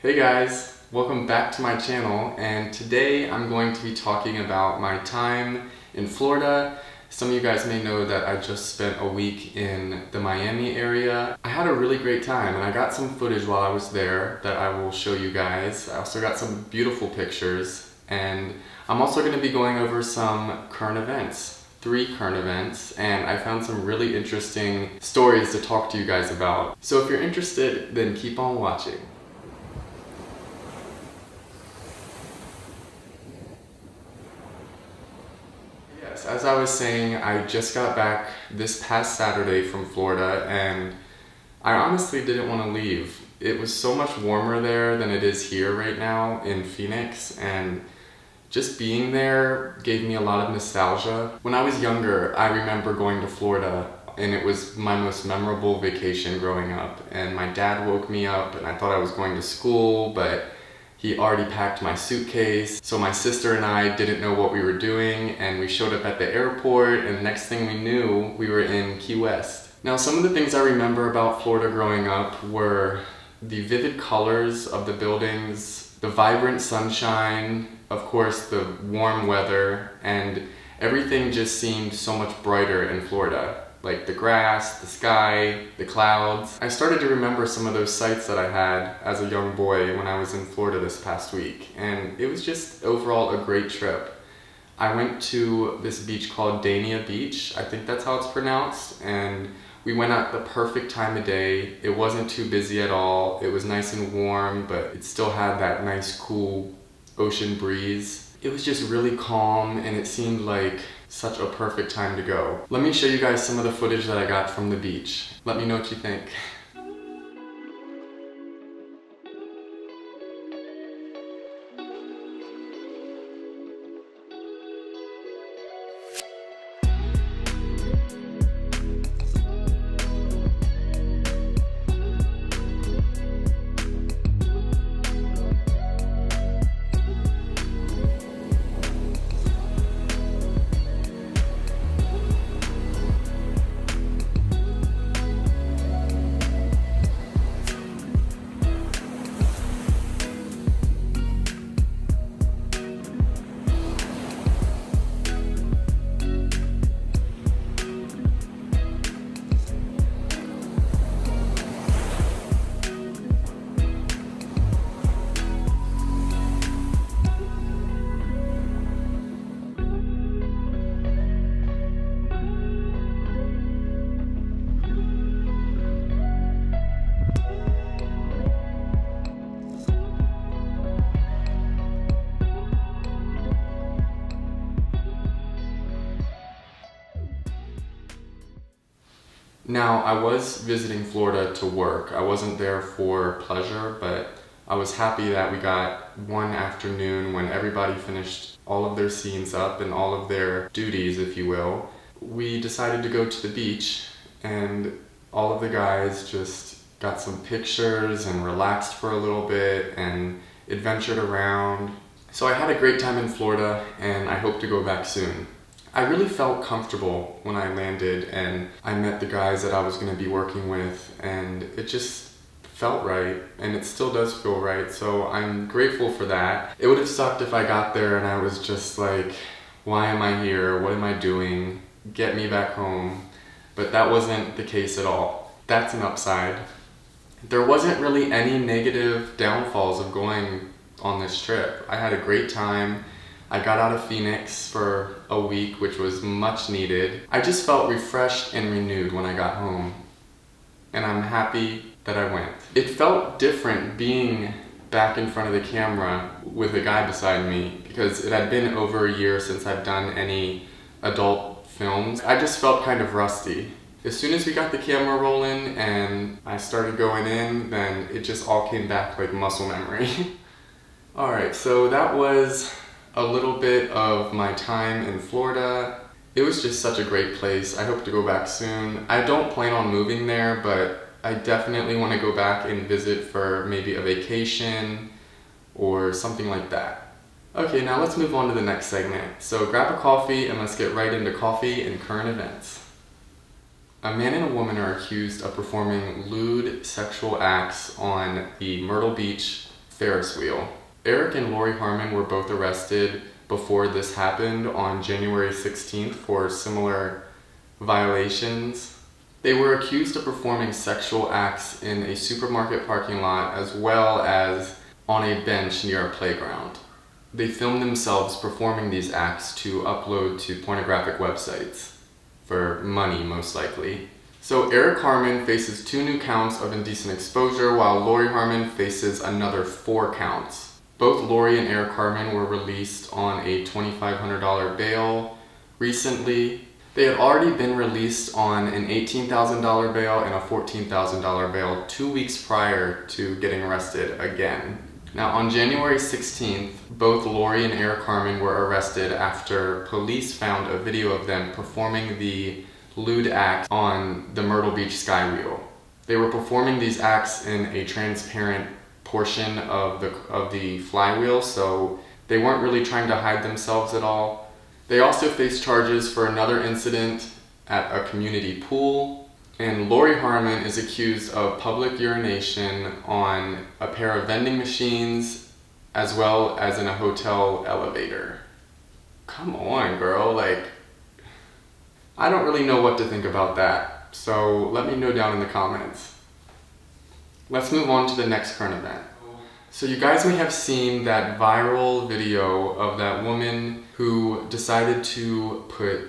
Hey guys, welcome back to my channel, and today I'm going to be talking about my time in Florida. Some of you guys may know that I just spent a week in the Miami area. I had a really great time and I got some footage while I was there that I will show you guys. I also got some beautiful pictures, and I'm also going to be going over some current events. 3 current events, and I found some really interesting stories to talk to you guys about. So if you're interested, then keep on watching. As I was saying, I just got back this past Saturday from Florida, and I honestly didn't want to leave. It was so much warmer there than it is here right now in Phoenix, and just being there gave me a lot of nostalgia. When I was younger, I remember going to Florida, and it was my most memorable vacation growing up. And my dad woke me up, and I thought I was going to school, but he already packed my suitcase. So my sister and I didn't know what we were doing, and we showed up at the airport, and the next thing we knew, we were in Key West. Now, some of the things I remember about Florida growing up were the vivid colors of the buildings, the vibrant sunshine, of course the warm weather, and everything just seemed so much brighter in Florida. Like the grass, the sky, the clouds. I started to remember some of those sights that I had as a young boy when I was in Florida this past week, and it was just overall a great trip. I went to this beach called Dania Beach, I think that's how it's pronounced, and we went at the perfect time of day. It wasn't too busy at all, it was nice and warm, but it still had that nice cool ocean breeze. It was just really calm, and it seemed like such a perfect time to go. Let me show you guys some of the footage that I got from the beach. Let me know what you think. Now, I was visiting Florida to work. I wasn't there for pleasure, but I was happy that we got one afternoon when everybody finished all of their scenes up and all of their duties, if you will. We decided to go to the beach, and all of the guys just got some pictures and relaxed for a little bit and adventured around. So I had a great time in Florida, and I hope to go back soon. I really felt comfortable when I landed, and I met the guys that I was going to be working with, and it just felt right, and it still does feel right, so I'm grateful for that. It would have sucked if I got there and I was just like, why am I here? What am I doing? Get me back home. But that wasn't the case at all. That's an upside. There wasn't really any negative downfalls of going on this trip. I had a great time. I got out of Phoenix for a week, which was much needed. I just felt refreshed and renewed when I got home, and I'm happy that I went. It felt different being back in front of the camera with a guy beside me, because it had been over a year since I've done any adult films. I just felt kind of rusty. As soon as we got the camera rolling and I started going in, then it just all came back like muscle memory. Alright, so that was a little bit of my time in Florida. It was just such a great place. I hope to go back soon. I don't plan on moving there, but I definitely want to go back and visit for maybe a vacation or something like that. Okay, now let's move on to the next segment. So grab a coffee and let's get right into coffee and current events. A man and a woman are accused of performing lewd sexual acts on the Myrtle Beach, Ferris wheel. Eric and Lori Harmon were both arrested before this happened on January 16th for similar violations. They were accused of performing sexual acts in a supermarket parking lot as well as on a bench near a playground. They filmed themselves performing these acts to upload to pornographic websites, for money most likely. So Eric Harmon faces 2 new counts of indecent exposure while Lori Harmon faces another 4 counts. Both Lori and Eric Harmon were released on a $2,500 bail recently. They had already been released on an $18,000 bail and a $14,000 bail 2 weeks prior to getting arrested again. Now on January 16th, both Lori and Eric Harmon were arrested after police found a video of them performing the lewd act on the Myrtle Beach Skywheel. They were performing these acts in a transparent portion of the flywheel, so they weren't really trying to hide themselves at all. They also faced charges for another incident at a community pool, and Lori Harmon is accused of public urination on a pair of vending machines as well as in a hotel elevator. Come on, girl, like, I don't really know what to think about that, so let me know down in the comments. Let's move on to the next current event. So you guys may have seen that viral video of that woman who decided to put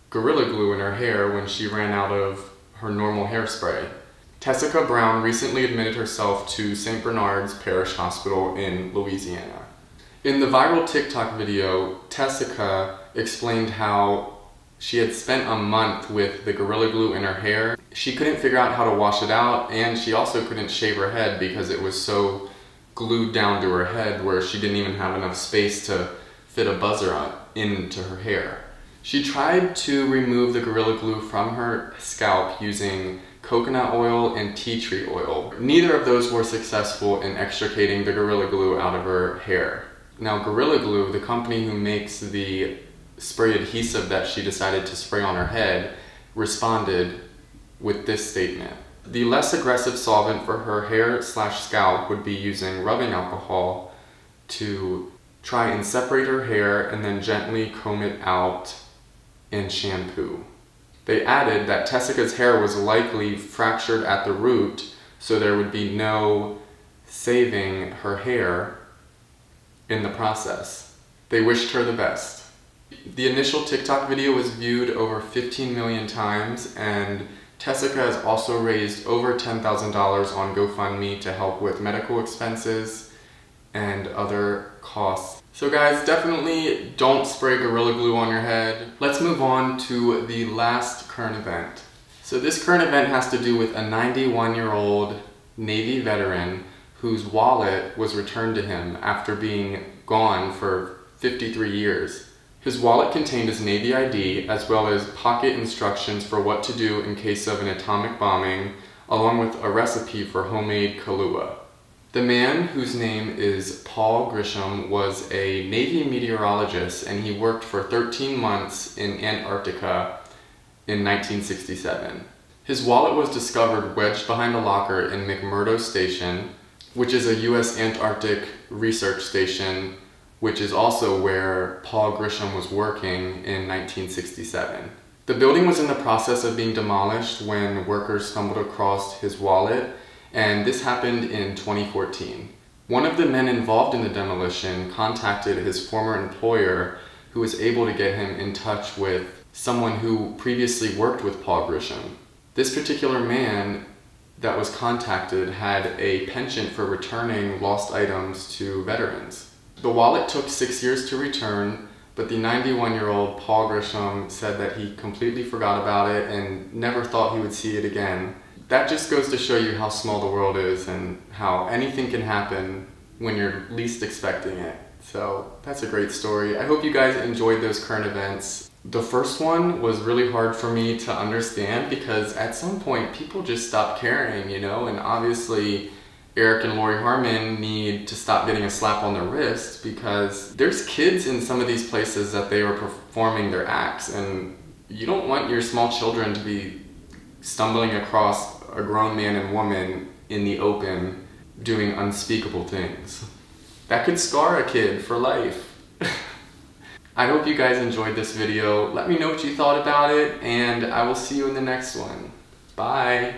Gorilla Glue in her hair when she ran out of her normal hairspray. Tessica Brown recently admitted herself to St. Bernard's Parish Hospital in Louisiana. In the viral TikTok video, Tessica explained how she had spent a month with the Gorilla Glue in her hair. She couldn't figure out how to wash it out, and she also couldn't shave her head because it was so glued down to her head where she didn't even have enough space to fit a buzzer into her hair. She tried to remove the Gorilla Glue from her scalp using coconut oil and tea tree oil. Neither of those were successful in extricating the Gorilla Glue out of her hair. Now Gorilla Glue, the company who makes the spray adhesive that she decided to spray on her head, responded with this statement. The less aggressive solvent for her hair/scalp would be using rubbing alcohol to try and separate her hair and then gently comb it out in shampoo. They added that Tessica's hair was likely fractured at the root, so there would be no saving her hair in the process. They wished her the best. The initial TikTok video was viewed over 15 million times, and Tessica has also raised over $10,000 on GoFundMe to help with medical expenses and other costs. So guys, definitely don't spray Gorilla Glue on your head. Let's move on to the last current event. So this current event has to do with a 91-year-old Navy veteran whose wallet was returned to him after being gone for 53 years. His wallet contained his Navy ID as well as pocket instructions for what to do in case of an atomic bombing, along with a recipe for homemade Kahlua. The man, whose name is Paul Grisham, was a Navy meteorologist, and he worked for 13 months in Antarctica in 1967. His wallet was discovered wedged behind a locker in McMurdo Station, which is a U.S. Antarctic research station, which is also where Paul Grisham was working in 1967. The building was in the process of being demolished when workers stumbled across his wallet, and this happened in 2014. One of the men involved in the demolition contacted his former employer, who was able to get him in touch with someone who previously worked with Paul Grisham. This particular man that was contacted had a penchant for returning lost items to veterans. The wallet took 6 years to return, but the 91-year-old Paul Grisham said that he completely forgot about it and never thought he would see it again. That just goes to show you how small the world is and how anything can happen when you're least expecting it. So that's a great story. I hope you guys enjoyed those current events. The first one was really hard for me to understand because at some point people just stop caring, you know, and obviously Eric and Lori Harmon need to stop getting a slap on the wrist because there's kids in some of these places that they are performing their acts, and you don't want your small children to be stumbling across a grown man and woman in the open doing unspeakable things. That could scar a kid for life. I hope you guys enjoyed this video. Let me know what you thought about it, and I will see you in the next one. Bye.